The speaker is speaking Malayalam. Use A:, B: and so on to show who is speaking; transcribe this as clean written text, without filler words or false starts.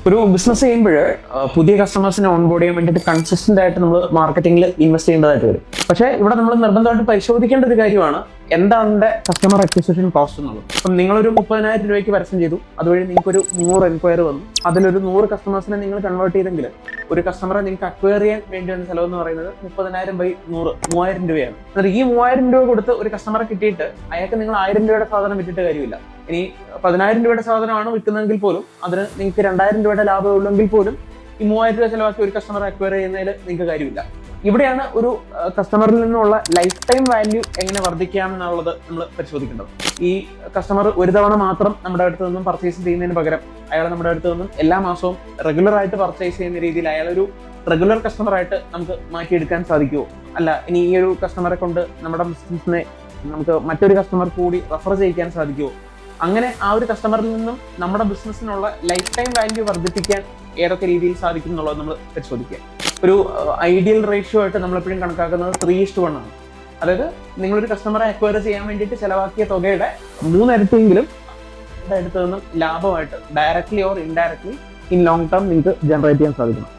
A: ഒരു ബിസിനസ് ചെയ്യുമ്പോൾ പുതിയ കസ്റ്റമേഴ്സിനെ ഓൺബോർഡ് ചെയ്യാൻ വേണ്ടിയിട്ട് കൺസിസ്റ്റന്റ് ആയിട്ട് നമ്മൾ മാർക്കറ്റിംഗിൽ ഇൻവെസ്റ്റ് ചെയ്യേണ്ടതായിട്ട് വരും. പക്ഷേ ഇവിടെ നമ്മൾ നിർബന്ധമായിട്ട് പരിശോധിക്കേണ്ട ഒരു കാര്യമാണ് എന്താണ് എൻ്റെ കസ്റ്റമർ അക്വിസിഷൻ കോസ്റ്റ് എന്നുള്ളത്. അപ്പം നിങ്ങളൊരു 30,000 രൂപയ്ക്ക് പരസ്യം ചെയ്തു, അതുവഴി നിങ്ങൾക്കൊരു 100 എൻക്വയറി വന്നു, അതിലൊരു 100 കസ്റ്റമേഴ്സിനെ നിങ്ങൾ കൺവേർട്ട് ചെയ്തെങ്കിൽ ഒരു കസ്റ്റമറെ നിങ്ങൾക്ക് അക്വയർ ചെയ്യാൻ വേണ്ടി വന്ന ചിലവ് എന്ന് പറയുന്നത് 30,000/100 3,000 രൂപയാണ്. എന്നാൽ ഈ 3,000 രൂപ കൊടുത്ത് ഒരു കസ്റ്റമറെ കിട്ടിയിട്ട് അയാൾക്ക് നിങ്ങൾ 1,000 രൂപയുടെ സാധനം വിറ്റിട്ട് കാര്യമില്ല. ഇനി 10,000 രൂപയുടെ സാധനമാണ് വിൽക്കുന്നതെങ്കിൽ പോലും അതിന് നിങ്ങൾക്ക് 2,000 രൂപയുടെ ലാഭം ഉള്ളെങ്കിൽ പോലും ഈ 3,000 രൂപ ചിലവാക്കി ഒരു കസ്റ്റമറെ അക്വയർ ചെയ്യുന്നതിൽ നിങ്ങൾക്ക് കാര്യമില്ല. ഇവിടെയാണ് ഒരു കസ്റ്റമറിൽ നിന്നുള്ള ലൈഫ് ടൈം വാല്യൂ എങ്ങനെ വർദ്ധിക്കാം എന്നുള്ളത് നമ്മൾ പരിശോധിക്കേണ്ടത്. ഈ കസ്റ്റമർ ഒരു തവണ മാത്രം നമ്മുടെ അടുത്ത് നിന്നും പർച്ചേസ് ചെയ്യുന്നതിന് പകരം അയാൾ നമ്മുടെ അടുത്ത് നിന്നും എല്ലാ മാസവും റെഗുലർ ആയിട്ട് പർച്ചേസ് ചെയ്യുന്ന രീതിയിൽ അയാളൊരു റെഗുലർ കസ്റ്റമറായിട്ട് നമുക്ക് മാറ്റിയെടുക്കാൻ സാധിക്കുമോ? അല്ല, ഇനി ഈ ഒരു കസ്റ്റമറെ കൊണ്ട് നമ്മുടെ ബിസിനസിനെ നമുക്ക് മറ്റൊരു കസ്റ്റമർ കൂടി റെഫർ ചെയ്യിക്കാൻ സാധിക്കുമോ? അങ്ങനെ ആ ഒരു കസ്റ്റമറിൽ നിന്നും നമ്മുടെ ബിസിനസ്സിനുള്ള ലൈഫ് ടൈം വാല്യൂ വർദ്ധിപ്പിക്കാൻ ഏതൊക്കെ രീതിയിൽ സാധിക്കും എന്നുള്ളത് നമ്മൾ പരിശോധിക്കുക. ഒരു ഐഡിയൽ റേഷ്യോ ആയിട്ട് നമ്മളെപ്പോഴും കണക്കാക്കുന്നത് 3:1 ആണ്. അതായത് നിങ്ങളൊരു കസ്റ്റമറെ അക്വയർ ചെയ്യാൻ വേണ്ടിയിട്ട് ചിലവാക്കിയ തുകയുടെ 3 ഇരട്ടിയെങ്കിലും അടുത്ത് നിന്നും ലാഭമായിട്ട് directly or indirectly in long term നിങ്ങൾക്ക് ജനറേറ്റ് ചെയ്യാൻ സാധിക്കണം.